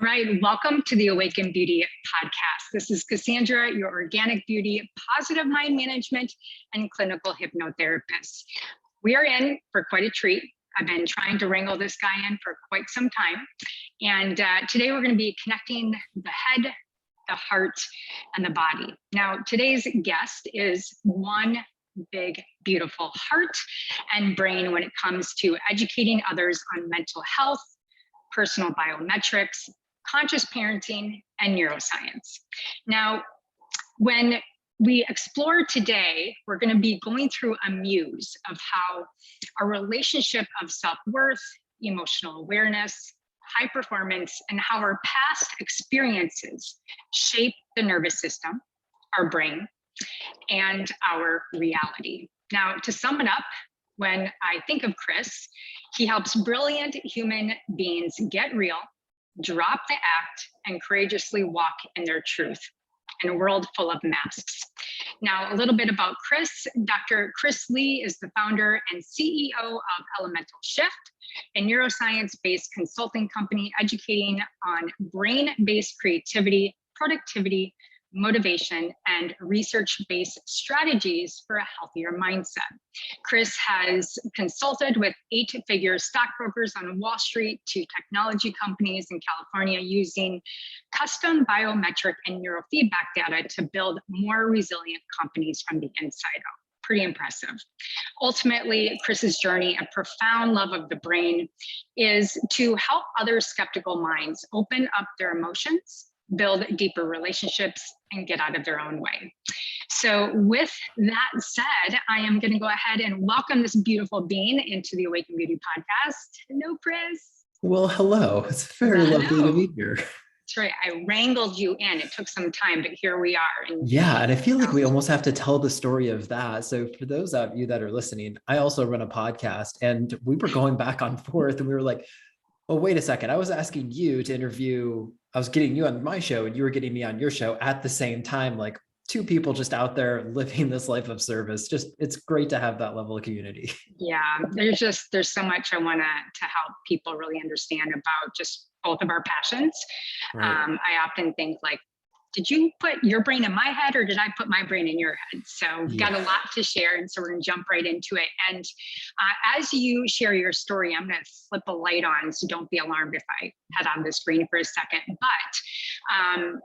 All right, welcome to the Awaken Beauty podcast. This is Cassandra, your organic beauty, positive mind management, and clinical hypnotherapist. We are in for quite a treat. I've been trying to wrangle this guy in for quite some time. And today we're going to be connecting the head, the heart, and the body. Now, today's guest is one big, beautiful heart and brain when it comes to educating others on mental health, personal biometrics, conscious parenting, and neuroscience. Now, when we explore today, we're going to be going through a muse of how our relationship of self-worth, emotional awareness, high performance, and how our past experiences shape the nervous system, our brain, and our reality. Now, to sum it up, when I think of Chris, he helps brilliant human beings get real, drop the act, and courageously walk in their truth in a world full of masks. Now, a little bit about Chris. Dr. Chris Lee is the founder and CEO of Elemental Shift, a neuroscience-based consulting company educating on brain-based creativity, productivity, motivation, and research-based strategies for a healthier mindset. Chris has consulted with 8-figure stockbrokers on Wall Street to technology companies in California using custom biometric and neurofeedback data to build more resilient companies from the inside out. Pretty impressive. Ultimately, Chris's journey, a profound love of the brain, is to help other skeptical minds open up their emotions, build deeper relationships, and get out of their own way. So with that said, I am going to go ahead and welcome this beautiful being into the Awaken Beauty podcast. Hello, Chris. Well, hello. It's very lovely to be here. That's right. I wrangled you in. It took some time, but here we are. And I feel like we almost have to tell the story of that. So for those of you that are listening, I also run a podcast, and we were going back and forth, and we were like, oh, wait a second. I was asking you to interview, I was getting you on my show and you were getting me on your show at the same time, like two people just out there living this life of service. Just, it's great to have that level of community. Yeah, there's so much I want to help people really understand about just both of our passions. Right. I often think like, did you put your brain in my head or did I put my brain in your head? So we've got a lot to share, and so we're gonna jump right into it. And as you share your story, I'm gonna flip a light on, so don't be alarmed if I head on the screen for a second. But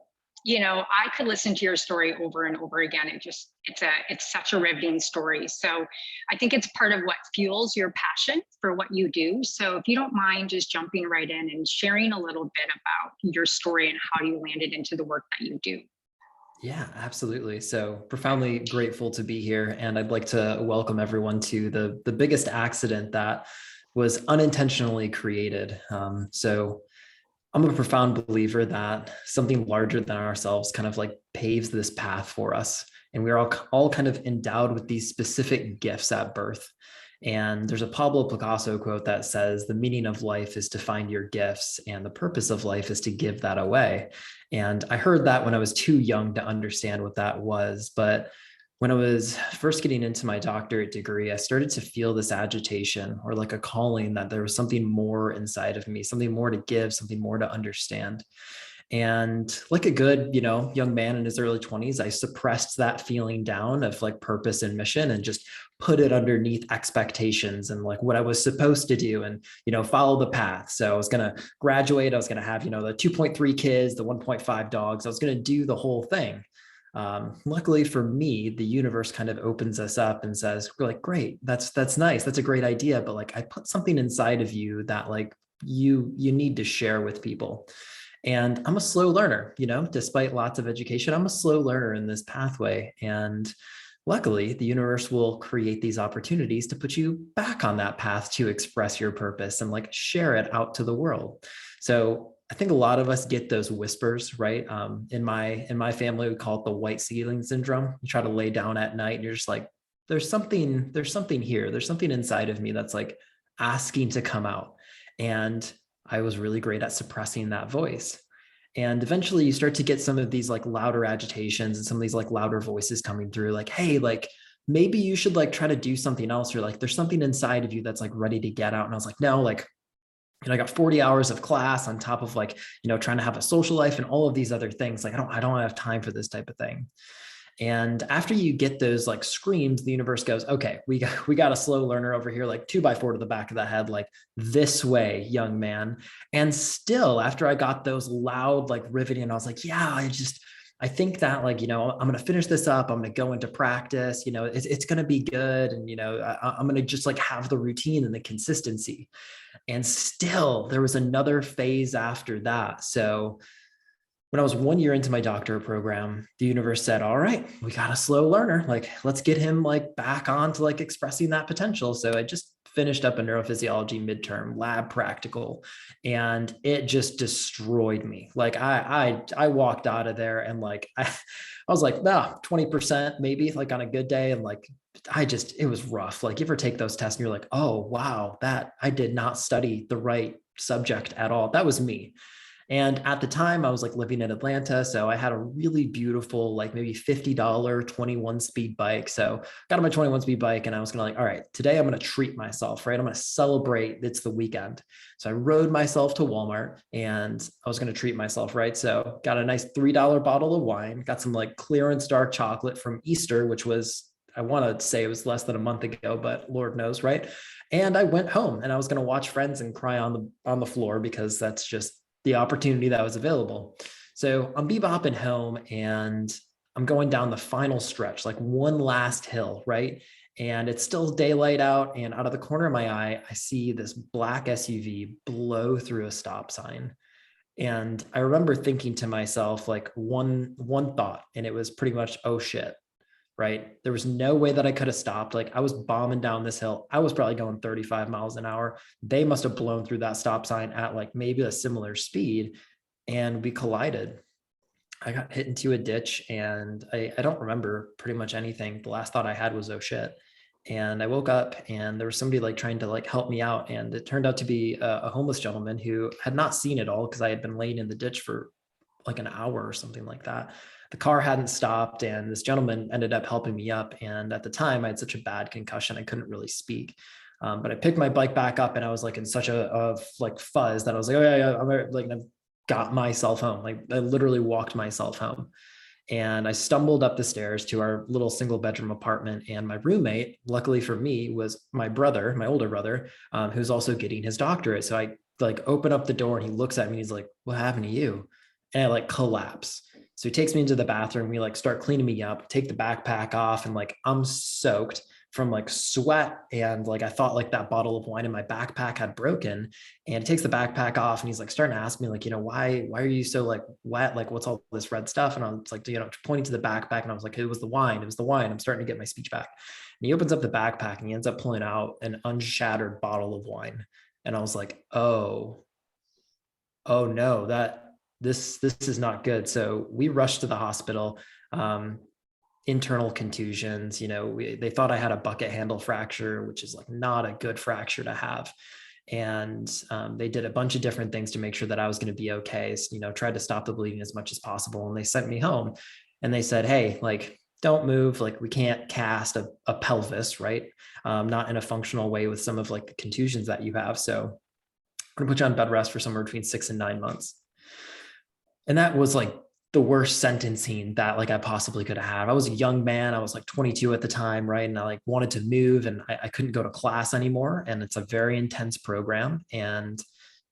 you know, I could listen to your story over and over again. It's such a riveting story. So I think it's part of what fuels your passion for what you do. So if you don't mind just jumping right in and sharing a little bit about your story and how you landed into the work that you do. Yeah, absolutely. So profoundly grateful to be here. And I'd like to welcome everyone to the biggest accident that was unintentionally created. So I'm a profound believer that something larger than ourselves kind of like paves this path for us. And we're all kind of endowed with these specific gifts at birth. And there's a Pablo Picasso quote that says, the meaning of life is to find your gifts, and the purpose of life is to give that away. And I heard that when I was too young to understand what that was. But when I was first getting into my doctorate degree, I started to feel this agitation, or like a calling that there was something more inside of me, something more to give, something more to understand. And like a good, young man in his early 20s, I suppressed that feeling down of like purpose and mission and just put it underneath expectations and like what I was supposed to do and, follow the path. So I was going to graduate. I was going to have, the 2.3 kids, the 1.5 dogs. I was going to do the whole thing. Luckily for me, the universe kind of opens us up and says, we're like, great, that's nice. That's a great idea. But like, I put something inside of you that like you need to share with people. And I'm a slow learner, despite lots of education, I'm a slow learner in this pathway. And luckily the universe will create these opportunities to put you back on that path to express your purpose and like share it out to the world. So I think a lot of us get those whispers, right? In my family, we call it the white ceiling syndrome. You try to lay down at night and you're just like, there's something here. There's something inside of me that's like asking to come out. And I was really great at suppressing that voice. And eventually you start to get some of these like louder agitations and some of these like louder voices coming through like, hey, like maybe you should like try to do something else, or like there's something inside of you that's like ready to get out. And I was like, no, like And I got 40 hours of class on top of like, trying to have a social life and all of these other things. Like, I don't have time for this type of thing. And after you get those like screams, the universe goes, okay, we got a slow learner over here, like 2x4 to the back of the head, like this way, young man. And still, after I got those loud, like riveting, I was like, yeah, I think that like, I'm going to finish this up. I'm going to go into practice, it's going to be good. And, I'm going to just like have the routine and the consistency. And still there was another phase after that. So when I was 1 year into my doctorate program, the universe said, all right, we got a slow learner. Like, let's get him like back on to like expressing that potential. So I just finished up a neurophysiology midterm lab practical, and it just destroyed me. Like I walked out of there and like, I was like, 20% maybe like on a good day. And like, it was rough. Like you ever take those tests and you're like, oh, wow, that I did not study the right subject at all. That was me. And at the time I was like living in Atlanta. So I had a really beautiful, like maybe $50 21 speed bike. So got on my 21 speed bike and I was going to like, all right, today I'm going to treat myself, right? I'm going to celebrate. It's the weekend. So I rode myself to Walmart and I was going to treat myself, right? So got a nice $3 bottle of wine, got some like clearance dark chocolate from Easter, which was, I want to say it was less than a month ago, but Lord knows, right? And I went home and I was going to watch Friends and cry on the floor because that's just the opportunity that was available. So I'm bebopping home and I'm going down the final stretch, like one last hill, right? And it's still daylight out. And out of the corner of my eye, I see this black SUV blow through a stop sign. And I remember thinking to myself, like one thought, and it was pretty much, oh shit, right? There was no way that I could have stopped. Like I was bombing down this hill. I was probably going 35 miles an hour. They must have blown through that stop sign at like maybe a similar speed, and we collided. I got hit into a ditch and I don't remember pretty much anything. The last thought I had was, oh shit. And I woke up and there was somebody like trying to like help me out. And it turned out to be a homeless gentleman who had not seen it all because I had been laying in the ditch for like an hour or something like that. The car hadn't stopped and this gentleman ended up helping me up. And at the time I had such a bad concussion, I couldn't really speak. But I picked my bike back up and I was like in such a like fuzz that I was like, oh yeah, I'm like, I've got myself home. Like I literally walked myself home. And I stumbled up the stairs to our little single bedroom apartment. And my roommate, luckily for me, was my brother, my older brother, who's also getting his doctorate. So I like open up the door and he looks at me and he's like, what happened to you? And I like collapse. So he takes me into the bathroom. We like start cleaning me up, take the backpack off, and like I'm soaked from like sweat. And like I thought like that bottle of wine in my backpack had broken. And he takes the backpack off and he's like starting to ask me, like, why are you so like wet? Like, what's all this red stuff? And I was like, pointing to the backpack. And I was like, it was the wine. It was the wine. I'm starting to get my speech back. And he opens up the backpack and he ends up pulling out an unshattered bottle of wine. And I was like, oh no, this is not good. So we rushed to the hospital. Internal contusions, they thought I had a bucket handle fracture, which is like not a good fracture to have. And they did a bunch of different things to make sure that I was going to be okay. So, tried to stop the bleeding as much as possible. And they sent me home and they said, hey, like, don't move. Like we can't cast a pelvis, right? Not in a functional way with some of like the contusions that you have. So I'm going to put you on bed rest for somewhere between 6 and 9 months. And that was like the worst sentencing that like I possibly could have had. I was a young man. I was like 22 at the time, right? And I like wanted to move and I couldn't go to class anymore. And it's a very intense program. And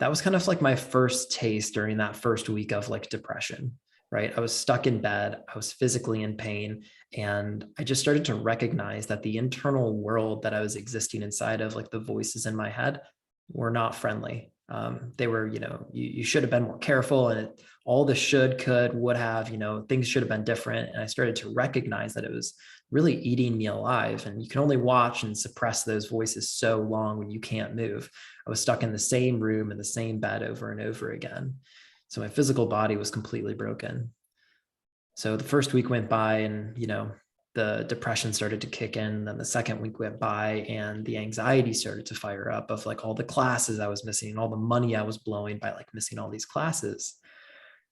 that was kind of like my first taste during that first week of like depression, right? I was stuck in bed. I was physically in pain. And I just started to recognize that the internal world that I was existing inside of, like the voices in my head, were not friendly. They were, you should have been more careful, and all the should, could, would have, things should have been different. And I started to recognize that it was really eating me alive. And you can only watch and suppress those voices so long when you can't move. I was stuck in the same room in the same bed over and over again. So my physical body was completely broken. So the first week went by and, the depression started to kick in. Then the second week went by and the anxiety started to fire up of like all the classes I was missing, all the money I was blowing by like missing all these classes.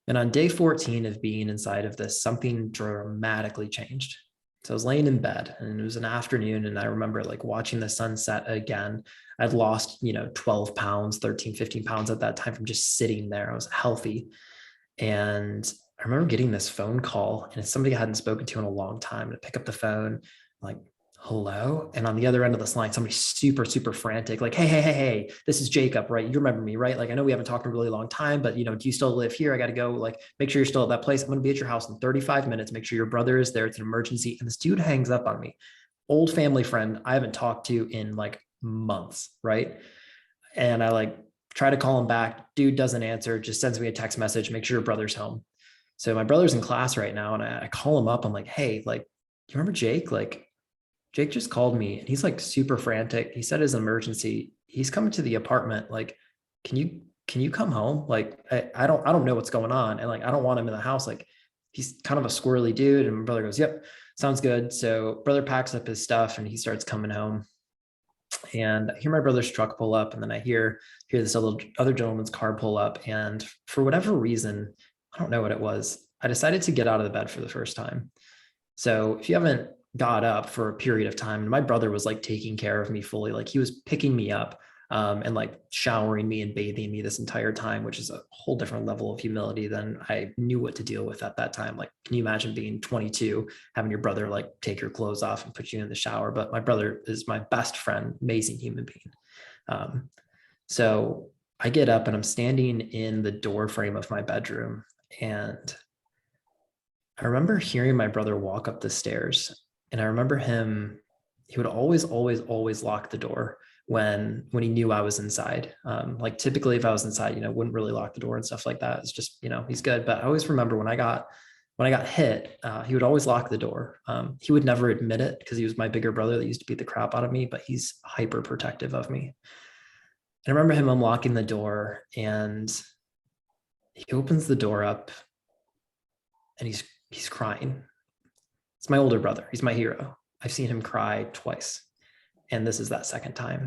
And on day 14 of being inside of this, something dramatically changed. So I was laying in bed and it was an afternoon. And I remember like watching the sunset again. I'd lost, 12 pounds, 13, 15 pounds at that time from just sitting there. I was healthy. And I remember getting this phone call and it's somebody I hadn't spoken to in a long time. And I pick up the phone, like, hello. And on the other end of this line, somebody super, super frantic, like, hey, this is Jacob, right? You remember me, right? Like, I know we haven't talked in a really long time, but do you still live here? I got to go, like, make sure you're still at that place. I'm going to be at your house in 35 minutes. Make sure your brother is there. It's an emergency. And this dude hangs up on me. Old family friend I haven't talked to in like months, right? And I like try to call him back. Dude doesn't answer, just sends me a text message, make sure your brother's home. So my brother's in class right now. And I call him up. I'm like, hey, like, do you remember Jake? Like, Jake just called me and he's like super frantic. He said it's an emergency. He's coming to the apartment. Like, can you come home? Like, I don't know what's going on. And like, I don't want him in the house. Like, he's kind of a squirrely dude. And my brother goes, yep, sounds good. So brother packs up his stuff and he starts coming home. And I hear my brother's truck pull up, and then I hear this other gentleman's car pull up. And for whatever reason, I don't know what it was, I decided to get out of the bed for the first time. So if you haven't got up for a period of time, and my brother was like taking care of me fully, like he was picking me up and like showering me and bathing me this entire time, which is a whole different level of humility than I knew what to deal with at that time. Like, can you imagine being 22, having your brother like take your clothes off and put you in the shower? But my brother is my best friend, amazing human being. So I get up and I'm standing in the door frame of my bedroom, and I remember hearing my brother walk up the stairs, and I remember he would always lock the door when he knew I was inside. Like typically if I was inside, wouldn't really lock the door and stuff like that. It's just, he's good. But I always remember when I got hit, he would always lock the door. He would never admit it because he was my bigger brother that used to beat the crap out of me, but he's hyper protective of me. And I remember him unlocking the door, and he opens the door up and he's crying. It's my older brother. He's my hero. I've seen him cry twice, and this is that second time.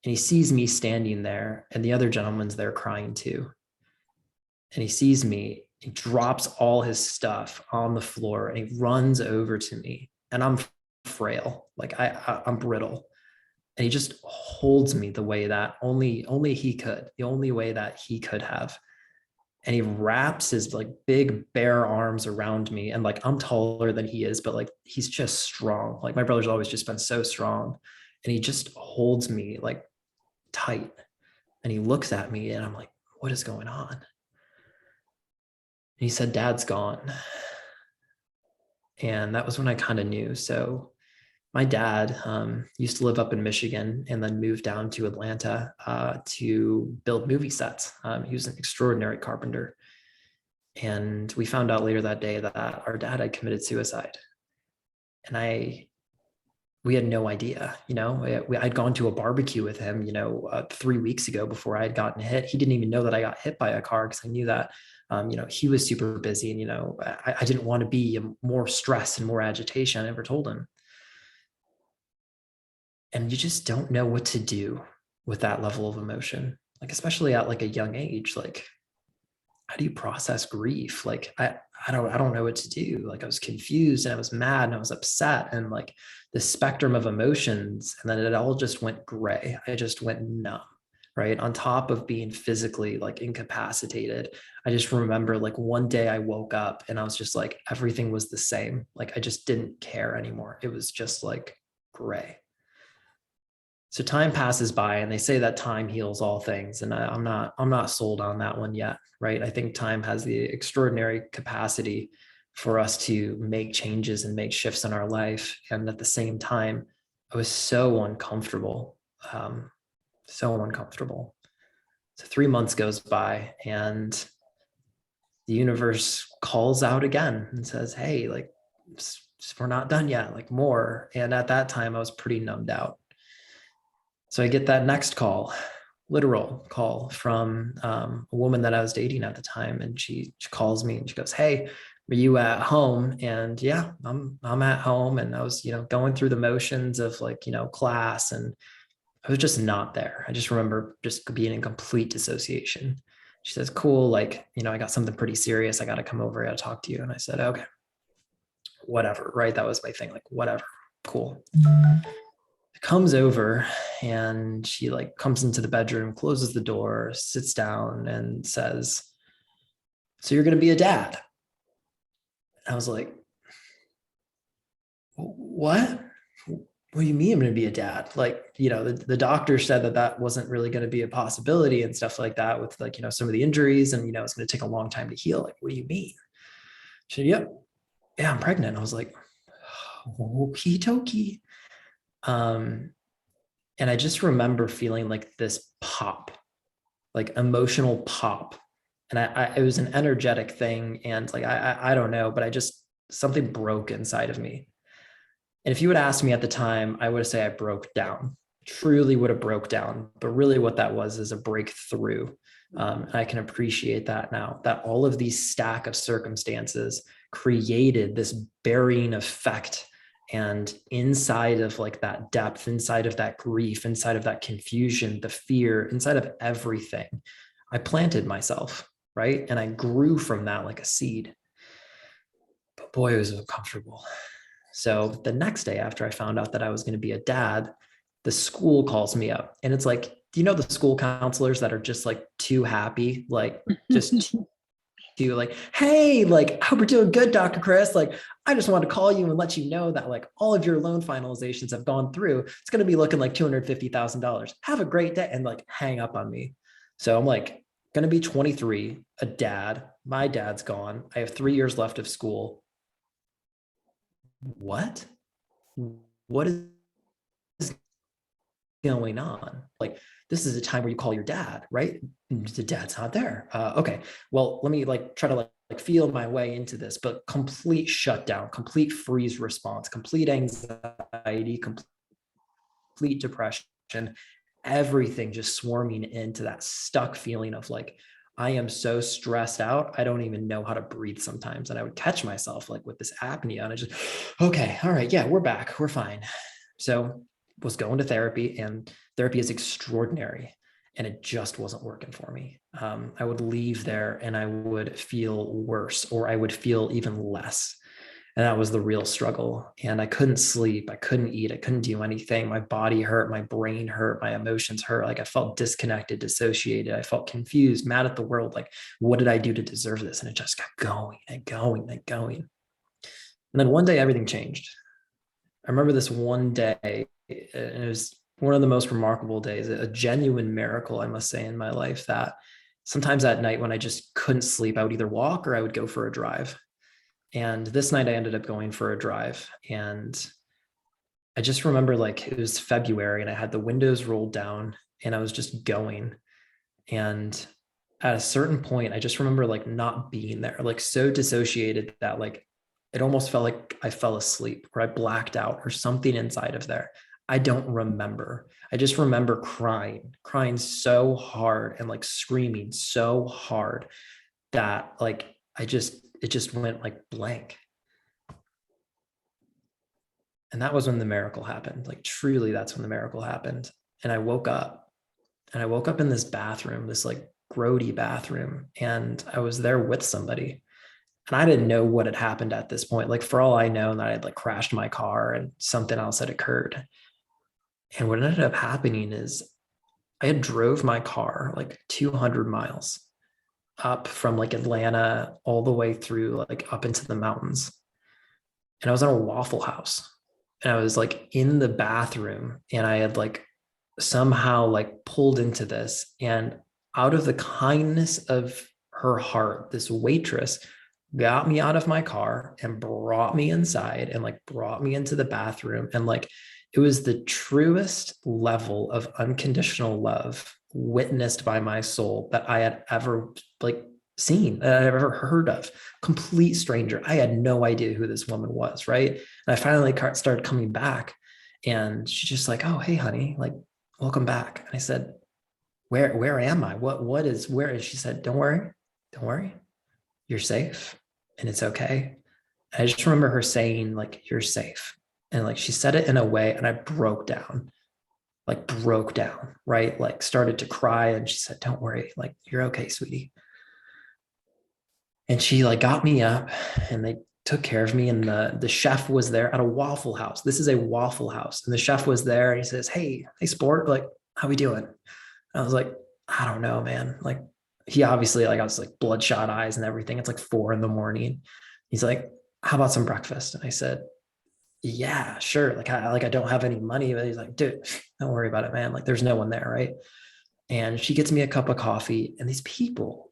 And he sees me standing there, and the other gentleman's there crying too. And he sees me, he drops all his stuff on the floor, and he runs over to me. And I'm frail, like I'm brittle. And he just holds me the way that only he could, the only way that he could have. And he wraps his like big bare arms around me. And like, I'm taller than he is, but like, he's just strong. Like my brother's always just been so strong. And he just holds me like tight. And he looks at me and I'm like, what is going on? And he said, Dad's gone. And that was when I kind of knew. So my dad used to live up in Michigan and then moved down to Atlanta to build movie sets. He was an extraordinary carpenter. And we found out later that day that our dad had committed suicide. And we had no idea, I'd gone to a barbecue with him, 3 weeks ago before I had gotten hit. He didn't even know that I got hit by a car because I knew that, he was super busy. And, I didn't want to be more stress and more agitation. I never told him. And you just don't know what to do with that level of emotion, like, especially at like a young age. Like, how do you process grief? Like, I don't know what to do. Like, I was confused and I was mad and I was upset and like the spectrum of emotions. And then it all just went gray. I just went numb, right? On top of being physically like incapacitated. I just remember like one day I woke up and I was just like, everything was the same. Like, I just didn't care anymore. It was just like gray. So time passes by and they say that time heals all things. And I'm not sold on that one yet, right? I think time has the extraordinary capacity for us to make changes and make shifts in our life. And at the same time, I was so uncomfortable, so uncomfortable. So 3 months goes by and the universe calls out again and says, hey, like, we're not done yet, like more. And at that time I was pretty numbed out. So I get that next call, literal call from a woman that I was dating at the time. And she calls me and she goes, hey, are you at home? And yeah, I'm at home. And I was, going through the motions of like, class, and I was just not there. I just remember just being in complete dissociation. She says, cool. Like, I got something pretty serious. I got to come over. I got to talk to you. And I said, okay, whatever, right? That was my thing, like, whatever, cool. Comes over and she like comes into the bedroom, closes the door, sits down and says, "So you're going to be a dad?" I was like, "What? What do you mean I'm going to be a dad?" Like, the doctor said that wasn't really going to be a possibility and stuff like that with like, some of the injuries and, it's going to take a long time to heal. Like, what do you mean? She said, "Yep. Yeah, I'm pregnant." I was like, okie dokie. And I just remember feeling like this pop, like emotional pop. And it was an energetic thing. And like, I don't know, but something broke inside of me. And if you would ask me at the time, I would say I broke down, truly would have broke down. But really what that was is a breakthrough. And I can appreciate that now, that all of these stack of circumstances created this burying effect. And inside of like that depth, inside of that grief, inside of that confusion, the fear, inside of everything, I planted myself, right? And I grew from that like a seed. But boy, it was uncomfortable. So the next day after I found out that I was going to be a dad, the school calls me up and it's like, do you know the school counselors that are just like too happy, like just too like, "Hey, like, I hope you're doing good, Dr. Chris. Like, I just wanted to call you and let you know that like all of your loan finalizations have gone through. It's going to be looking like $250,000. Have a great day," and like hang up on me. So I'm like, going to be 23, a dad. My dad's gone. I have 3 years left of school. What is going on? Like, this is a time where you call your dad, right? The dad's not there. Okay, well, let me like try to like feel my way into this, but complete shutdown, complete freeze response, complete anxiety, complete depression, everything just swarming into that stuck feeling of like, I am so stressed out, I don't even know how to breathe sometimes. And I would catch myself like with this apnea and I just, okay, all right, yeah, we're back, we're fine. So was going to therapy, and therapy is extraordinary, and it just wasn't working for me. I would leave there and I would feel worse, or I would feel even less. And that was the real struggle. And I couldn't sleep. I couldn't eat. I couldn't do anything. My body hurt. My brain hurt. My emotions hurt. Like I felt disconnected, dissociated. I felt confused, mad at the world. Like, what did I do to deserve this? And it just got going and going and going. And then one day everything changed. I remember this one day, and it was one of the most remarkable days, a genuine miracle, I must say, in my life, that sometimes at night when I just couldn't sleep, I would either walk or I would go for a drive. And this night I ended up going for a drive. And I just remember like it was February and I had the windows rolled down and I was just going. And at a certain point, I just remember like not being there, like so dissociated that like it almost felt like I fell asleep or I blacked out or something inside of there. I don't remember. I just remember crying so hard and like screaming so hard that like it just went like blank. And that was when the miracle happened. Like truly, that's when the miracle happened. And I woke up in this bathroom, this like grody bathroom, and I was there with somebody. And I didn't know what had happened at this point. Like for all I know, that I had like crashed my car and something else had occurred. And what ended up happening is I had drove my car like 200 miles up from like Atlanta all the way through like up into the mountains. And I was in a Waffle House and I was like in the bathroom and I had like somehow like pulled into this, and out of the kindness of her heart, this waitress got me out of my car and brought me inside and like brought me into the bathroom. And like it was the truest level of unconditional love witnessed by my soul that I had ever like seen, that I've ever heard of. Complete stranger. I had no idea who this woman was, right? And I finally started coming back and she's just like, "Oh, hey honey, like welcome back." And I said, where am I? Where is, she said, don't worry, you're safe and it's okay. And I just remember her saying like, "You're safe." And like, she said it in a way and I broke down, right? Like started to cry. And she said, "Don't worry, like you're okay, sweetie." And she like got me up and they took care of me. And the chef was there at a Waffle House. This is a Waffle House. And the chef was there and he says, hey, sport, like, how we doing? And I was like, I don't know, man. Like, he obviously, like, I was like bloodshot eyes and everything. It's like 4 a.m. He's like, how about some breakfast? And I said, yeah, sure. Like, I don't have any money, but he's like, dude, don't worry about it, man. Like, there's no one there. Right. And she gets me a cup of coffee, and these people,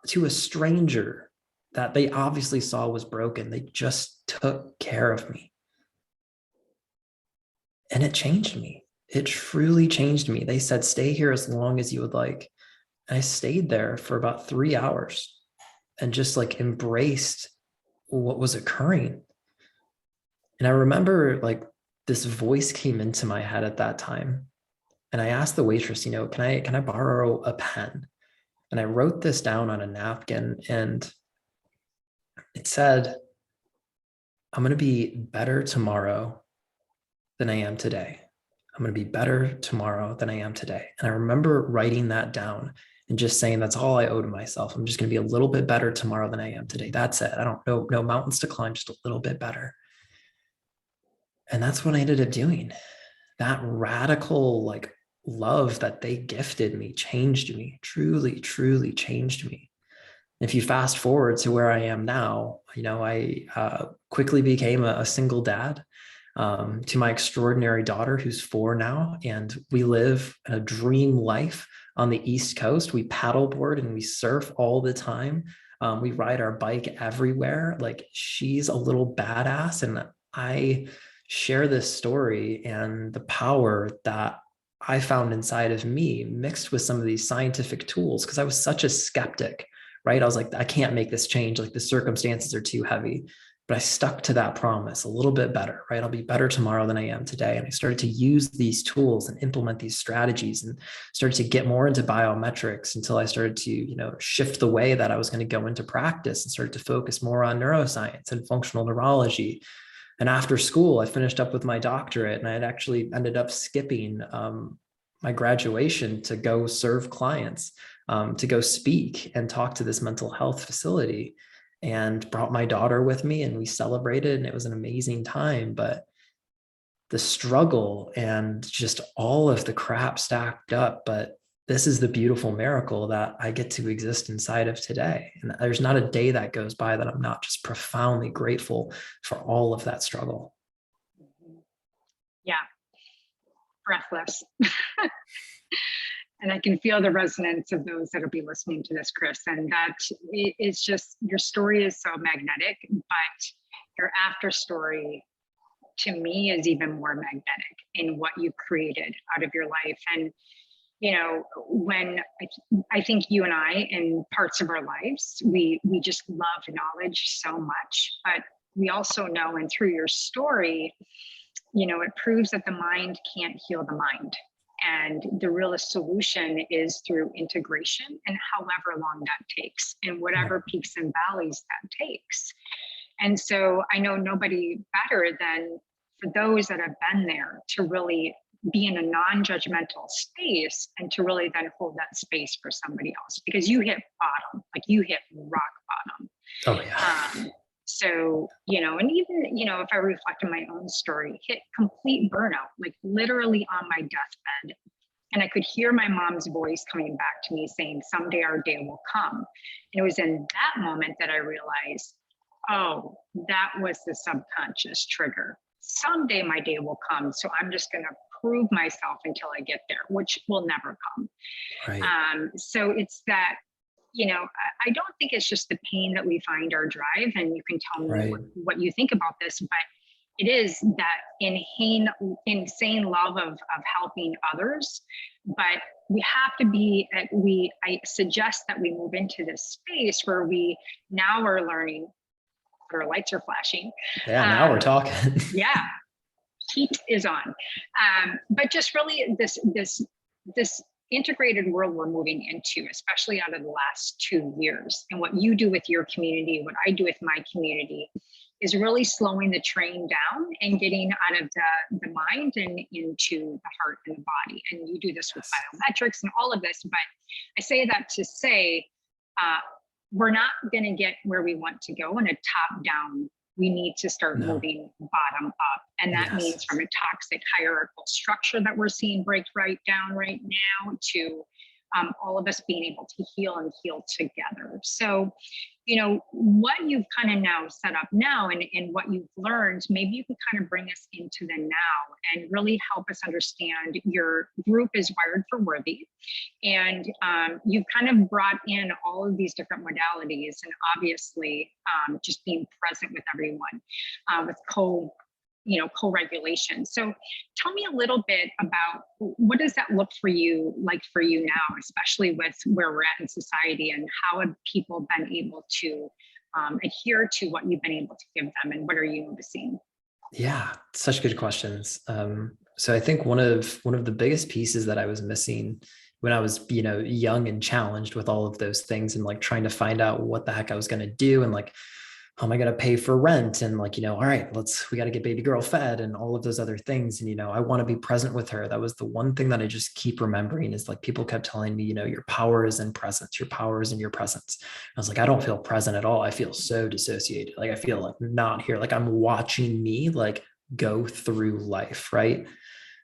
to a stranger that they obviously saw was broken, they just took care of me. And it changed me. It truly changed me. They said, stay here as long as you would like. And I stayed there for about 3 hours and just like embraced what was occurring. And I remember like this voice came into my head at that time. And I asked the waitress, can I borrow a pen? And I wrote this down on a napkin, and it said, I'm going to be better tomorrow than I am today. I'm going to be better tomorrow than I am today. And I remember writing that down and just saying, that's all I owe to myself. I'm just going to be a little bit better tomorrow than I am today. That's it. I don't know, no mountains to climb, just a little bit better. And that's what I ended up doing. That radical, like, love that they gifted me changed me, truly, truly changed me. If you fast forward to where I am now, I quickly became a single dad to my extraordinary daughter, who's 4 now, and we live a dream life on the East Coast. We paddleboard and we surf all the time. We ride our bike everywhere. Like, she's a little badass, and I share this story and the power that I found inside of me mixed with some of these scientific tools, because I was such a skeptic, right? I was like, I can't make this change. Like, the circumstances are too heavy. But I stuck to that promise, a little bit better, right? I'll be better tomorrow than I am today. And I started to use these tools and implement these strategies, and started to get more into biometrics until I started to, shift the way that I was going to go into practice, and started to focus more on neuroscience and functional neurology. And after school, I finished up with my doctorate, and I had actually ended up skipping my graduation to go serve clients, to go speak and talk to this mental health facility, and brought my daughter with me, and we celebrated, and it was an amazing time. But the struggle and just all of the crap stacked up, but this is the beautiful miracle that I get to exist inside of today. And there's not a day that goes by that I'm not just profoundly grateful for all of that struggle. Yeah, breathless. And I can feel the resonance of those that'll be listening to this, Chris. And that it's just, your story is so magnetic, but your after story to me is even more magnetic in what you created out of your life. And when I think you and I, in parts of our lives, we just love knowledge so much, but we also know, and through your story, it proves that the mind can't heal the mind. And the realest solution is through integration, and however long that takes, and whatever peaks and valleys that takes. And so I know nobody better than for those that have been there to really be in a non-judgmental space, and to really then hold that space for somebody else, because you hit bottom, like you hit rock bottom. Oh yeah. So, and even, if I reflect on my own story, hit complete burnout, like literally on my deathbed. And I could hear my mom's voice coming back to me saying, someday our day will come. And it was in that moment that I realized, oh, that was the subconscious trigger. Someday my day will come. So I'm just going to prove myself until I get there, which will never come. Right. So it's that, I don't think it's just the pain that we find our drive, and you can tell me what you think about this, but it is that insane love of helping others. But we have to be, I suggest that we move into this space where we now are learning, our lights are flashing. Yeah, now we're talking. Yeah, heat is on. But just really this integrated world we're moving into, especially out of the last 2 years, and what you do with your community, what I do with my community, is really slowing the train down and getting out of the mind and into the heart and the body. And you do this with biometrics and all of this, but I say that to say, we're not going to get where we want to go in a top down. We need to start No. moving bottom up. And that Yes. means from a toxic hierarchical structure that we're seeing break right down right now to all of us being able to heal and heal together. So, you know, what you've kind of now set up now and what you've learned, maybe you can kind of bring us into the now and really help us understand your group is wired for worthy. And you've kind of brought in all of these different modalities and obviously just being present with everyone with co-regulation. So tell me a little bit about what does that look for you like for you now, especially with where we're at in society, and how have people been able to adhere to what you've been able to give them, and what are you noticing? Yeah, such good questions. So I think one of the biggest pieces that I was missing when I was, young and challenged with all of those things and like trying to find out what the heck I was going to do and like, how am I going to pay for rent? And like, all right, we got to get baby girl fed and all of those other things. And, I want to be present with her. That was the one thing that I just keep remembering is like, people kept telling me, your power is in presence, your power is in your presence. I was like, I don't feel present at all. I feel so dissociated. Like, I feel like not here. Like I'm watching me like go through life. Right.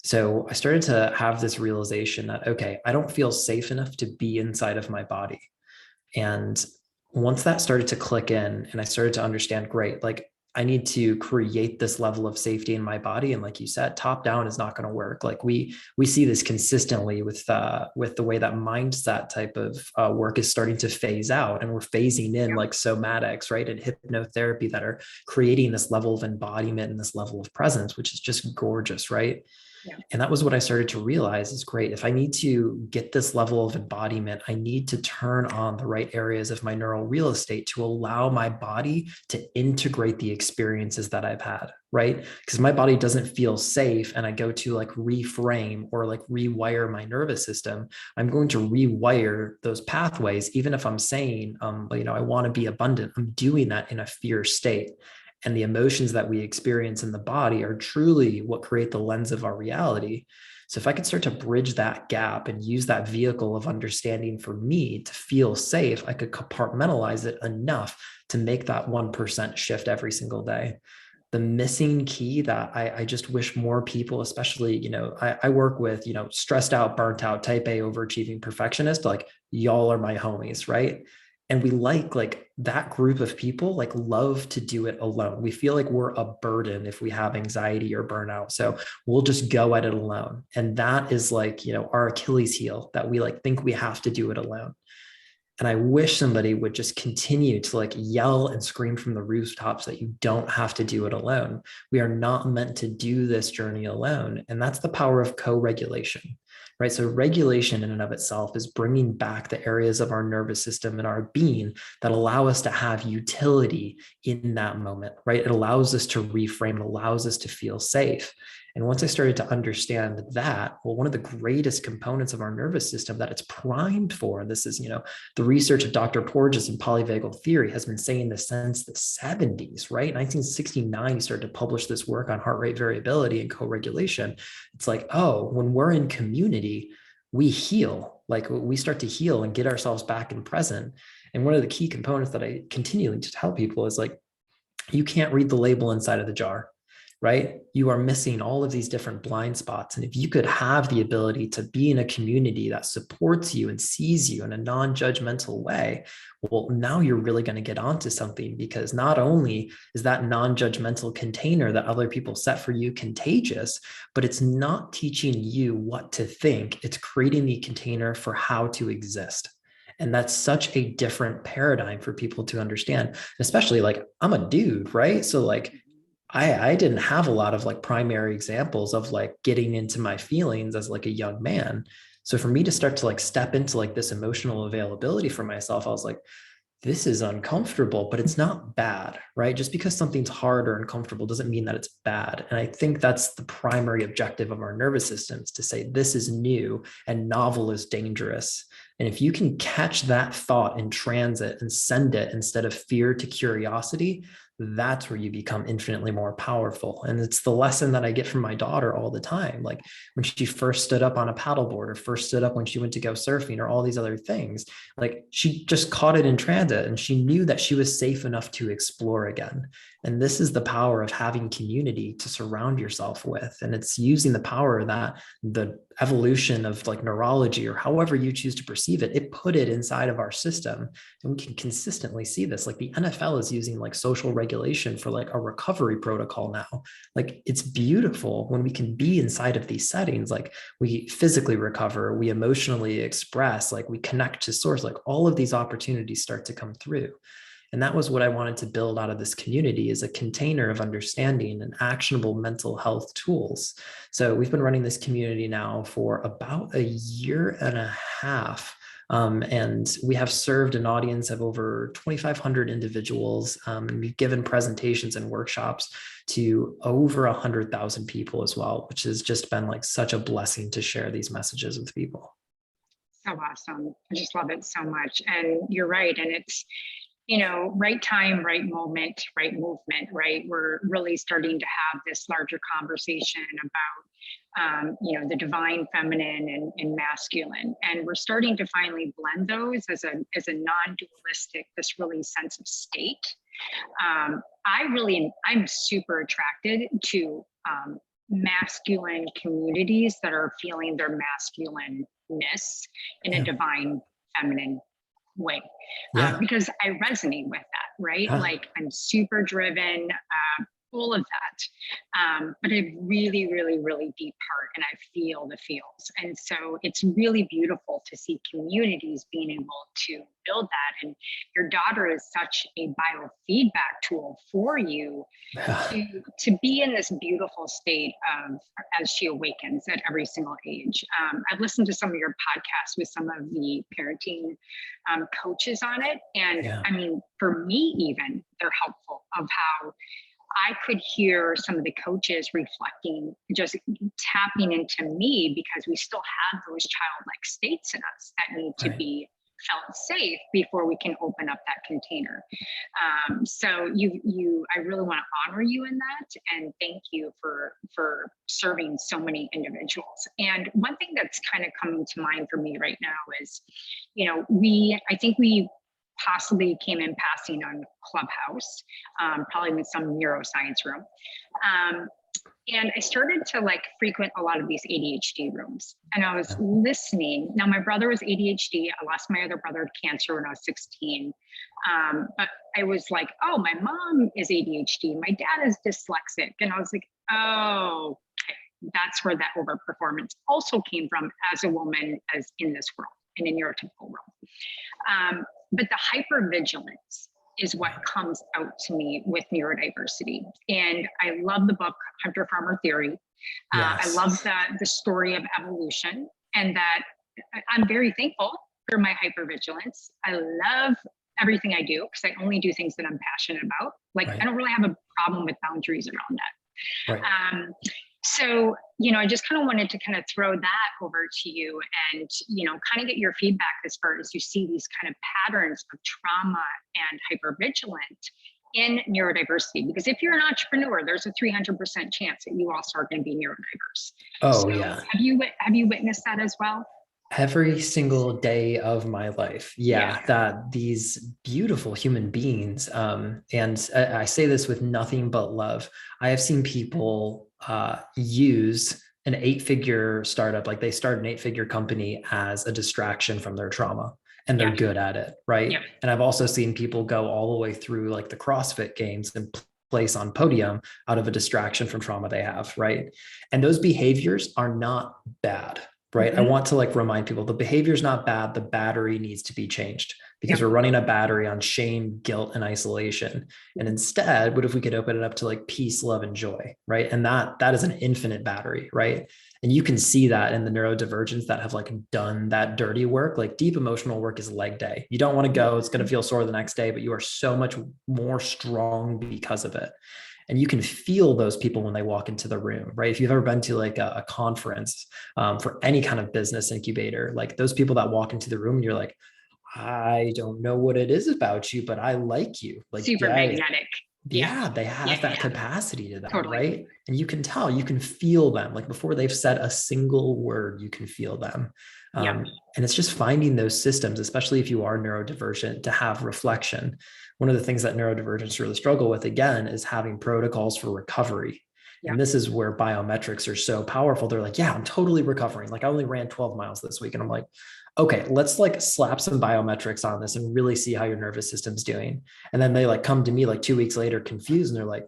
So I started to have this realization that, okay, I don't feel safe enough to be inside of my body. And once that started to click in and I started to understand, great, like I need to create this level of safety in my body. And like you said, top down is not going to work. Like we see this consistently with the way that mindset type of work is starting to phase out, and we're phasing in like somatics, right? And hypnotherapy that are creating this level of embodiment and this level of presence, which is just gorgeous, right? Yeah. And that was what I started to realize is great. If I need to get this level of embodiment, I need to turn on the right areas of my neural real estate to allow my body to integrate the experiences that I've had, right? Because my body doesn't feel safe and I go to like reframe or like rewire my nervous system, I'm going to rewire those pathways. Even if I'm saying, I want to be abundant, I'm doing that in a fear state. And the emotions that we experience in the body are truly what create the lens of our reality. So if I could start to bridge that gap and use that vehicle of understanding for me to feel safe, I could compartmentalize it enough to make that 1% shift every single day. The missing key that I just wish more people, especially, I work with, stressed out, burnt out, type A, overachieving perfectionist, like y'all are my homies, right? And we like that group of people like love to do it alone. We feel like we're a burden if we have anxiety or burnout. So we'll just go at it alone. And that is like, our Achilles heel, that we like think we have to do it alone. And I wish somebody would just continue to like yell and scream from the rooftops that you don't have to do it alone. We are not meant to do this journey alone. And that's the power of co-regulation, right? So regulation in and of itself is bringing back the areas of our nervous system and our being that allow us to have utility in that moment, right? It allows us to reframe, it allows us to feel safe. And once I started to understand that, well, one of the greatest components of our nervous system that it's primed for, and this is, the research of Dr. Porges in polyvagal theory has been saying this since the 70s, right? 1969, he started to publish this work on heart rate variability and co-regulation. It's like, oh, when we're in community, we heal, like we start to heal and get ourselves back in present. And one of the key components that I continually to tell people is like, you can't read the label inside of the jar, right? You are missing all of these different blind spots. And if you could have the ability to be in a community that supports you and sees you in a non-judgmental way, well, now you're really going to get onto something, because not only is that non-judgmental container that other people set for you contagious, but it's not teaching you what to think. It's creating the container for how to exist. And that's such a different paradigm for people to understand, especially like I'm a dude, right? So like, I didn't have a lot of like primary examples of like getting into my feelings as like a young man. So for me to start to like step into like this emotional availability for myself, I was like, this is uncomfortable, but it's not bad, right? Just because something's hard or uncomfortable doesn't mean that it's bad. And I think that's the primary objective of our nervous systems, to say this is new and novel is dangerous. And if you can catch that thought in transit and send it instead of fear to curiosity, that's where you become infinitely more powerful. And it's the lesson that I get from my daughter all the time. Like when she first stood up on a paddleboard, or first stood up when she went to go surfing, or all these other things, like she just caught it in transit and she knew that she was safe enough to explore again. And this is the power of having community to surround yourself with. And it's using the power that the evolution of like neurology, or however you choose to perceive it, it put it inside of our system. And we can consistently see this. Like the NFL is using like social regulation for like a recovery protocol now. Like it's beautiful when we can be inside of these settings. Like we physically recover, we emotionally express, like we connect to source, like all of these opportunities start to come through. And that was what I wanted to build out of this community, is a container of understanding and actionable mental health tools. So we've been running this community now for about a year and a half. And we have served an audience of over 2,500 individuals. We've given presentations and workshops to over 100,000 people as well, which has just been like such a blessing to share these messages with people. So awesome. I just love it so much. And you're right. And it's, right time, right moment, right movement, right? We're really starting to have this larger conversation about, the divine feminine and masculine. And we're starting to finally blend those as a non-dualistic, this really sense of state. I'm super attracted to masculine communities that are feeling their masculineness in a divine feminine way, because I resonate with that, right? Like I'm super driven, all of that, but a really, really, really deep heart, and I feel the feels. And so it's really beautiful to see communities being able to build that. And your daughter is such a biofeedback tool for you to be in this beautiful state of, as she awakens at every single age. I've listened to some of your podcasts with some of the parenting coaches on it. And I mean, for me, even they're helpful of how I could hear some of the coaches reflecting, just tapping into me, because we still have those childlike states in us that need to be felt safe before we can open up that container. So I really want to honor you in that, and thank you for serving so many individuals. And one thing that's kind of coming to mind for me right now is, I think we possibly came in passing on Clubhouse, probably with some neuroscience room. And I started to frequent a lot of these ADHD rooms, and I was listening. Now my brother was ADHD. I lost my other brother to cancer when I was 16. But I was like, oh, my mom is ADHD. My dad is dyslexic. And I was like, oh, okay. That's where that overperformance also came from as a woman, as in this world, in a neurotypical world. But the hypervigilance is what comes out to me with neurodiversity. And I love the book, Hunter Farmer Theory. I love the story of evolution, and that I'm very thankful for my hypervigilance. I love everything I do because I only do things that I'm passionate about. I don't really have a problem with boundaries around that. So, I just kind of wanted to kind of throw that over to you and, kind of get your feedback as far as you see these kind of patterns of trauma and hypervigilant in neurodiversity. Because if you're an entrepreneur, there's a 300% chance that you also are going to be neurodiverse. Have you witnessed that as well? Every single day of my life. That these beautiful human beings, and I say this with nothing but love. I have seen people use an 8-figure startup, like they start an 8-figure company as a distraction from their trauma, and they're good at it, right? And I've also seen people go all the way through the CrossFit games and place on podium out of a distraction from trauma they have, right? And those behaviors are not bad. Right. I want to remind people the behavior is not bad. The battery needs to be changed, because we're running a battery on shame, guilt, and isolation. And instead, what if we could open it up to peace, love, and joy? Right. And that is an infinite battery. Right. And you can see that in the neurodivergents that have done that dirty work. Deep emotional work is leg day. You don't want to go. It's going to feel sore the next day, but you are so much more strong because of it. And you can feel those people when they walk into the room, right? If you've ever been to a conference for any kind of business incubator, those people that walk into the room, and you're like, I don't know what it is about you, but I like you. Super magnetic. Yeah. Yeah, they have that capacity to that, Totally. right? And you can tell, you can feel them. Like before they've said a single word, you can feel them. Yeah. And it's just finding those systems, especially if you are neurodivergent, to have reflection. One of the things that neurodivergents really struggle with, again, is having protocols for recovery. Yeah. And this is where biometrics are so powerful. They're like, yeah, I'm totally recovering. Like I only ran 12 miles this week. And I'm like, okay, let's like slap some biometrics on this and really see how your nervous system's doing. And then they like come to me like 2 weeks later confused, and they're like,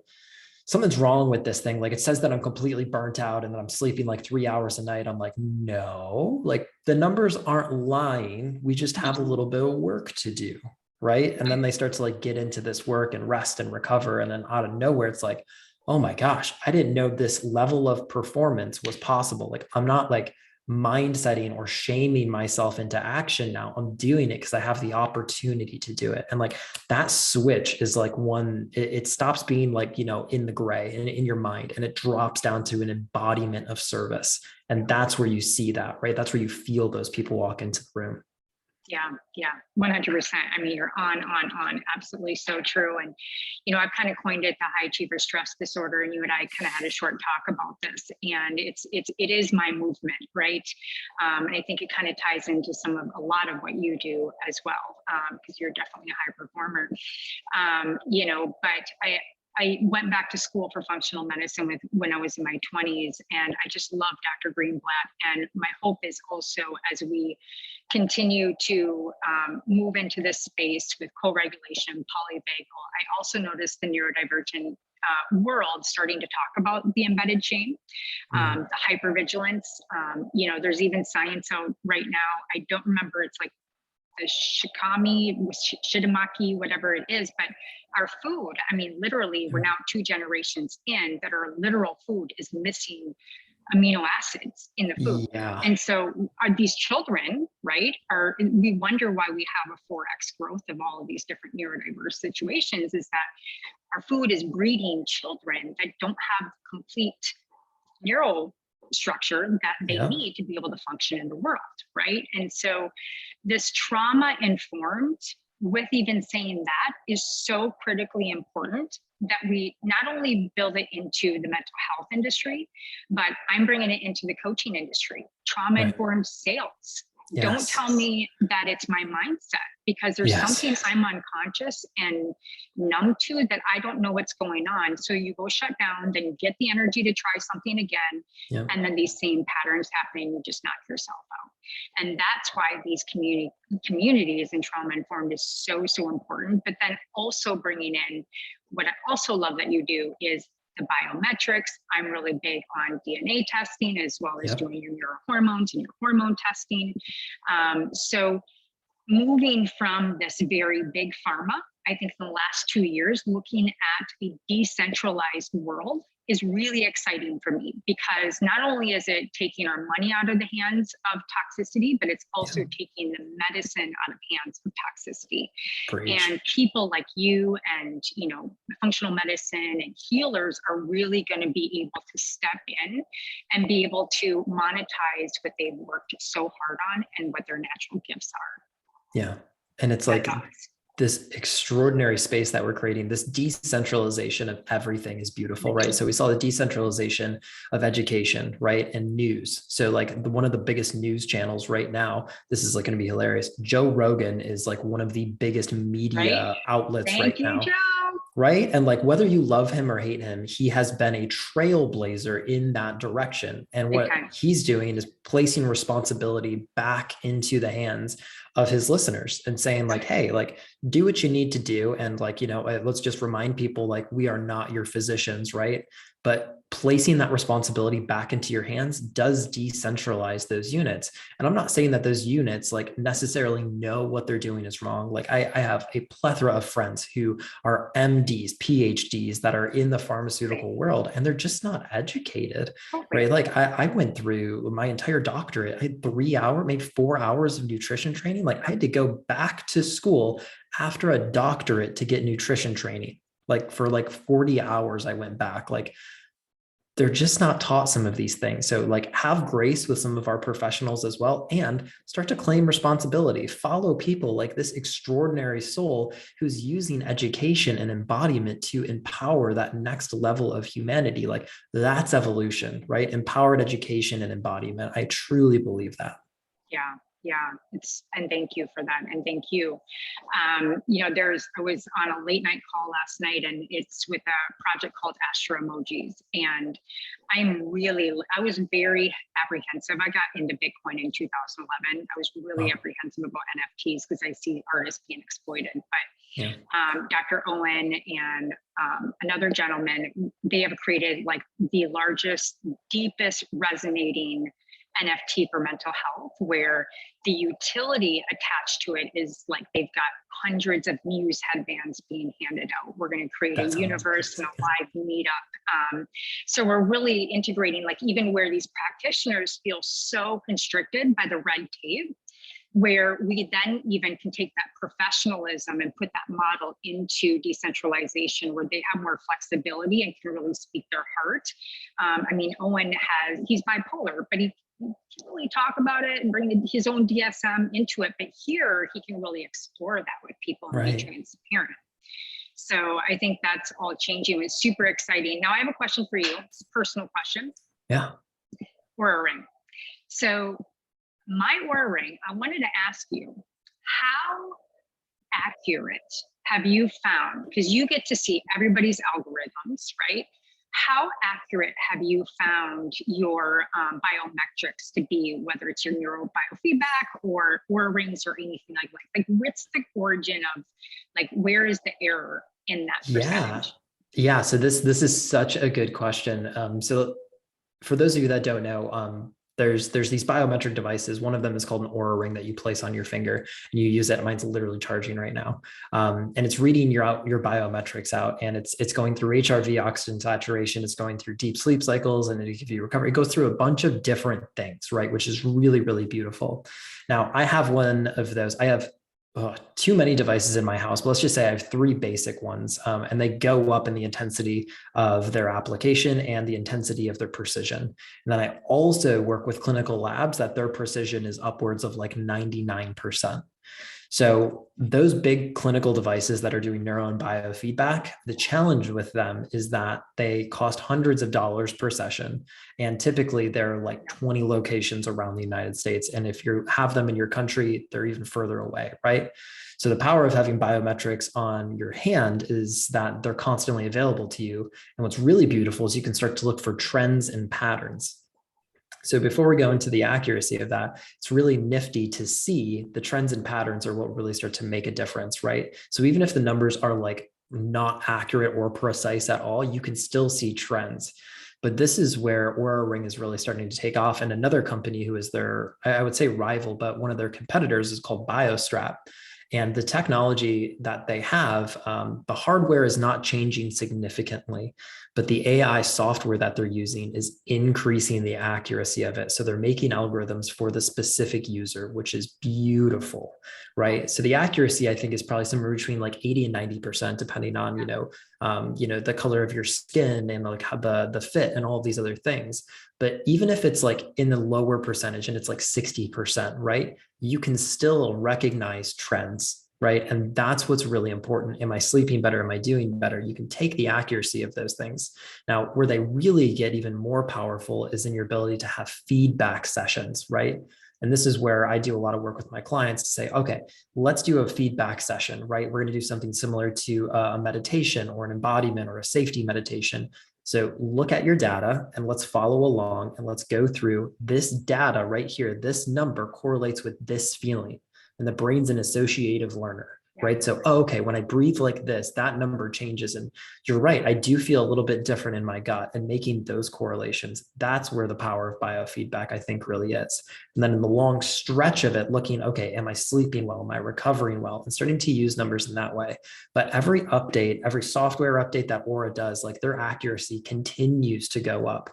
something's wrong with this thing. Like it says that I'm completely burnt out and that I'm sleeping like 3 hours a night. I'm like, no, like the numbers aren't lying. We just have a little bit of work to do. Right. And then they start to like get into this work and rest and recover. And then out of nowhere, it's like, oh my gosh, I didn't know this level of performance was possible. Like I'm not like mind setting or shaming myself into action now. I'm doing it because I have the opportunity to do it. And like that switch is like one, it stops being like, in the gray and in your mind, and it drops down to an embodiment of service. And that's where you see that, right? That's where you feel those people walk into the room. Yeah, 100%. I mean, you're on, absolutely so true. And, I've kind of coined it the high achiever stress disorder, and you and I kind of had a short talk about this, and it is my movement, right? And I think it kind of ties into a lot of what you do as well, because you're definitely a high performer. But I went back to school for functional medicine when I was in my 20s, and I just love Dr. Greenblatt. And my hope is also, as we continue to move into this space with co-regulation, polyvagal, I also noticed the neurodivergent world starting to talk about the embedded shame, the hypervigilance. There's even science out right now. I don't remember, it's like the shitamaki, whatever it is, but our food, I mean, literally, we're now 2 generations in that our literal food is missing amino acids in the food. Yeah. And so are these children, right, we wonder why we have a 4x growth of all of these different neurodiverse situations, is that our food is breeding children that don't have complete neural structure that they need to be able to function in the world, right? And so this trauma informed, with even saying that, is so critically important that we not only build it into the mental health industry, but I'm bringing it into the coaching industry, trauma informed sales. Yes. Don't tell me that it's my mindset, because there's something I'm unconscious and numb to that I don't know what's going on. So you go shut down, then you get the energy to try something again. And then these same patterns happen and you just knock yourself out. And that's why these communities and trauma informed is so, so important. But then also bringing in, what I also love that you do is the biometrics. I'm really big on DNA testing, as well as doing your neurohormones and your hormone testing. So moving from this very big pharma, I think in the last 2 years, looking at a decentralized world is really exciting for me, because not only is it taking our money out of the hands of toxicity, but it's also taking the medicine out of hands of toxicity. And people like you and, functional medicine and healers are really going to be able to step in and be able to monetize what they've worked so hard on and what their natural gifts are. Yeah. And it's like this extraordinary space that we're creating, this decentralization of everything is beautiful, right? So we saw the decentralization of education, right? And news. So like one of the biggest news channels right now, this is like going to be hilarious. Joe Rogan is like one of the biggest media outlets right now. Joe. Right. And like, whether you love him or hate him, he has been a trailblazer in that direction. And what he's doing is placing responsibility back into the hands of his listeners and saying like, hey, like, do what you need to do. And like, let's just remind people, like, we are not your physicians, right? But placing that responsibility back into your hands does decentralize those units. And I'm not saying that those units like necessarily know what they're doing is wrong. Like I have a plethora of friends who are MDs, PhDs that are in the pharmaceutical world, and they're just not educated, right? Like I went through my entire doctorate. I had 3 hours, maybe 4 hours of nutrition training. Like I had to go back to school after a doctorate to get nutrition training. Like for like 40 hours, I went back. Like they're just not taught some of these things. So like have grace with some of our professionals as well, and start to claim responsibility. Follow people like this extraordinary soul who's using education and embodiment to empower that next level of humanity. Like that's evolution, right? Empowered education and embodiment. I truly believe that. Yeah, yeah. And thank you for that. And thank you. I was on a late night call last night, and it's with a project called Astro Emojis. And I was very apprehensive. I got into Bitcoin in 2011. I was really apprehensive about NFTs because I see artists being exploited. But Yeah. Dr. Owen and another gentleman, they have created like the largest, deepest resonating NFT for mental health, where the utility attached to it is like they've got hundreds of muse headbands being handed out. We're going to create a universe and a live meetup. So we're really integrating, like even where these practitioners feel so constricted by the red tape, where we then even can take that professionalism and put that model into decentralization, where they have more flexibility and can really speak their heart. Owen he's bipolar, but he can really talk about it and bring his own DSM into it. But here he can really explore that with people and be transparent. So I think that's all changing. It's super exciting. Now I have a question for you. It's a personal question. Yeah. Aura ring. So my Aura ring, I wanted to ask you, how accurate have you found, because you get to see everybody's algorithms, right? How accurate have you found your biometrics to be, whether it's your neurobiofeedback or Aura rings or anything like that? Like what's the origin of, like, where is the error in that percentage? Yeah. So this is such a good question. So for those of you that don't know, there's these biometric devices. One of them is called an Aura ring that you place on your finger and you use it. Mine's literally charging right now. And it's reading your biometrics out, and it's going through HRV, oxygen saturation. It's going through deep sleep cycles, and it gives you recovery. It goes through a bunch of different things, right? Which is really, really beautiful. Now I have one of those. I have too many devices in my house, but let's just say I have three basic ones, and they go up in the intensity of their application and the intensity of their precision. And then I also work with clinical labs that their precision is upwards of like 99%. So those big clinical devices that are doing neuro and biofeedback, the challenge with them is that they cost hundreds of dollars per session. And typically there are like 20 locations around the United States. And if you have them in your country, they're even further away, right? So the power of having biometrics on your hand is that they're constantly available to you. And what's really beautiful is you can start to look for trends and patterns. So before we go into the accuracy of that, it's really nifty to see the trends and patterns are what really start to make a difference, right? So even if the numbers are like not accurate or precise at all, you can still see trends. But this is where Aura Ring is really starting to take off. And another company who is their, I would say rival, but one of their competitors is called BioStrap. And the technology that they have, the hardware is not changing significantly, but the AI software that they're using is increasing the accuracy of it. So they're making algorithms for the specific user, which is beautiful, right? So the accuracy, I think, is probably somewhere between like 80 and 90%, depending on, the color of your skin and like how the fit and all of these other things. But even if it's like in the lower percentage and it's like 60%, right? You can still recognize trends, right? And that's what's really important. Am I sleeping better? Am I doing better? You can take the accuracy of those things. Now, where they really get even more powerful is in your ability to have feedback sessions, right? And this is where I do a lot of work with my clients to say, okay, let's do a feedback session, right? We're going to do something similar to a meditation or an embodiment or a safety meditation. So look at your data and let's follow along and let's go through this data right here. This number correlates with this feeling, and the brain's an associative learner, right? So, okay, when I breathe like this, that number changes. And you're right, I do feel a little bit different in my gut, and making those correlations, that's where the power of biofeedback, I think, really is. And then in the long stretch of it, looking, okay, am I sleeping well? Am I recovering well? And starting to use numbers in that way. But every update, every software update that Aura does, like their accuracy continues to go up,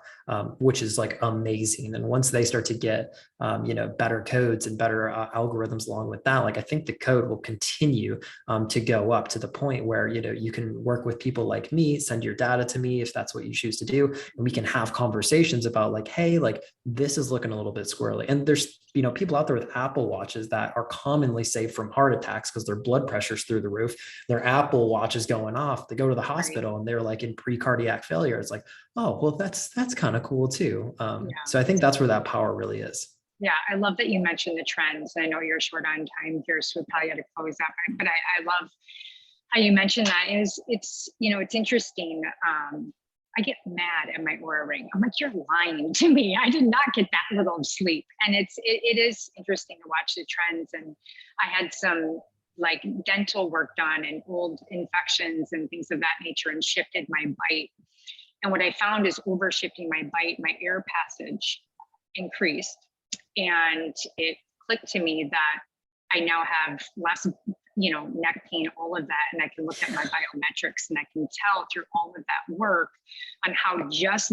which is like amazing. And once they start to get, better codes and better algorithms along with that, like I think the code will continue you to go up to the point where, you know, you can work with people like me, send your data to me if that's what you choose to do. And we can have conversations about like, hey, like this is looking a little bit squirrely. And there's, you know, people out there with Apple Watches that are commonly safe from heart attacks because their blood pressure's through the roof. Their Apple Watch is going off. They go to the hospital and they're like in pre-cardiac failure. It's like, oh, well, that's kind of cool too. So I think that's where that power really is. Yeah, I love that you mentioned the trends. I know you're short on time here, so we probably got to close up. But I love how you mentioned that. It's you know, it's interesting. I get mad at my Oura ring. I'm like, you're lying to me. I did not get that little of sleep. And it is interesting to watch the trends. And I had some like dental work done and old infections and things of that nature, and shifted my bite. And what I found is over shifting my bite, my air passage increased. And it clicked to me that I now have less, you know, neck pain, all of that. And I can look at my biometrics and I can tell through all of that work on how just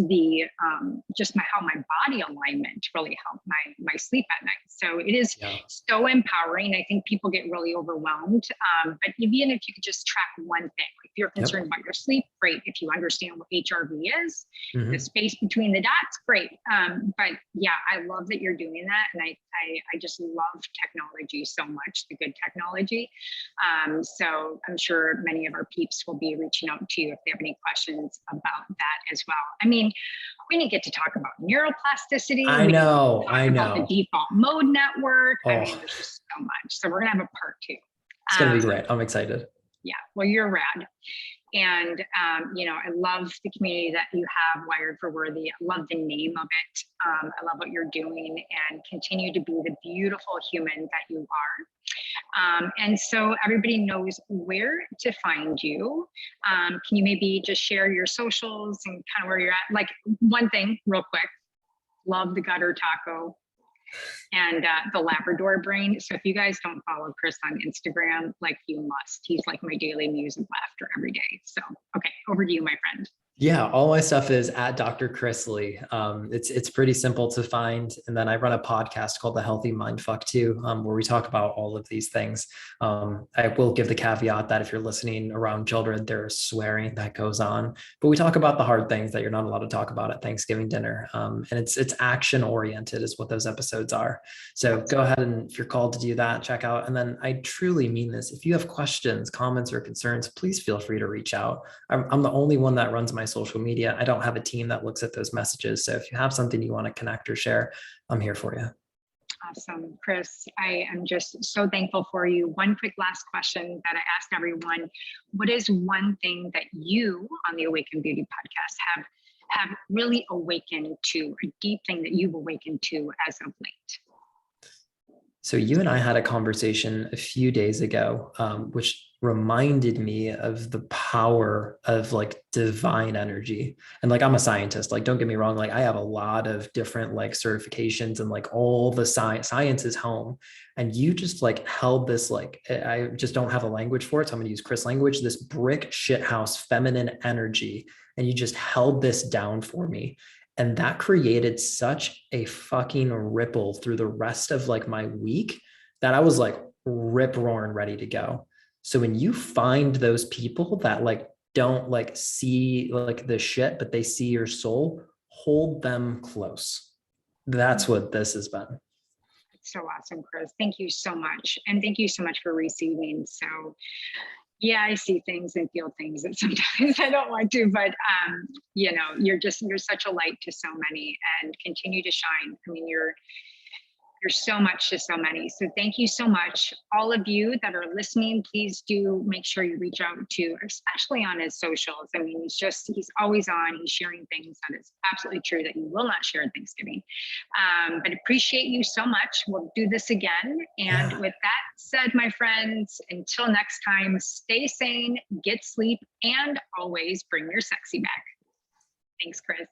how my body alignment really helped my sleep at night. So it is so empowering. I think people get really overwhelmed. But even if you could just track one thing, if you're concerned about your sleep, great. If you understand what HRV is, the space between the dots, great. But yeah, I love that you're doing that. And I just love technology so much, the good technology. So I'm sure many of our peeps will be reaching out to you if they have any questions about that as well. I mean, we didn't get to talk about neuroplasticity. I know. About the default mode network. I mean, there's just so much. So we're gonna have a part 2. It's gonna be great. I'm excited. Yeah, well, you're rad. And, you know, I love the community that you have, Wired for Worthy. I love the name of it. I love what you're doing, and continue to be the beautiful human that you are. And so everybody knows where to find you. Can you maybe just share your socials and kind of where you're at? Like, one thing real quick, love the gutter taco and the Labrador brain. So if you guys don't follow Chris on Instagram, like, you must. He's like my daily muse of laughter every day. So, okay, over to you, my friend. Yeah, all my stuff is at Dr. Chris Lee. It's pretty simple to find. And then I run a podcast called The Healthy Mindfuck too, where we talk about all of these things. I will give the caveat that if you're listening around children, there's swearing that goes on, but we talk about the hard things that you're not allowed to talk about at Thanksgiving dinner. And it's action oriented is what those episodes are. So go ahead, and if you're called to do that, check out. And then I truly mean this. If you have questions, comments, or concerns, please feel free to reach out. I'm the only one that runs my social media. I don't have a team that looks at those messages. So if you have something you want to connect or share, I'm here for you. Awesome, Chris. I am just so thankful for you. One quick last question that I asked everyone. What is one thing that you on the Awaken Beauty podcast have really awakened to, a deep thing that you've awakened to as of late? So you and I had a conversation a few days ago, which reminded me of the power of like divine energy. And like, I'm a scientist, like, don't get me wrong. Like, I have a lot of different like certifications and like all the science is home. And you just like held this, like, I just don't have a language for it. So I'm going to use Chris language, this brick shithouse feminine energy. And you just held this down for me. And that created such a fucking ripple through the rest of like my week that I was like rip roaring ready to go. So when you find those people that like don't like see like the shit, but they see your soul, hold them close. That's what this has been. So awesome, Chris. Thank you so much. And thank you so much for receiving. So yeah, I see things and feel things that sometimes I don't want to, but you know, you're such a light to so many, and continue to shine. I mean, you're so much to so many. So thank you so much. All of you that are listening, please do make sure you reach out to, especially on his socials. I mean, he's always on, he's sharing things that is absolutely true that you will not share at Thanksgiving. But appreciate you so much. We'll do this again. And with that said, my friends, until next time, stay sane, get sleep, and always bring your sexy back. Thanks, Chris.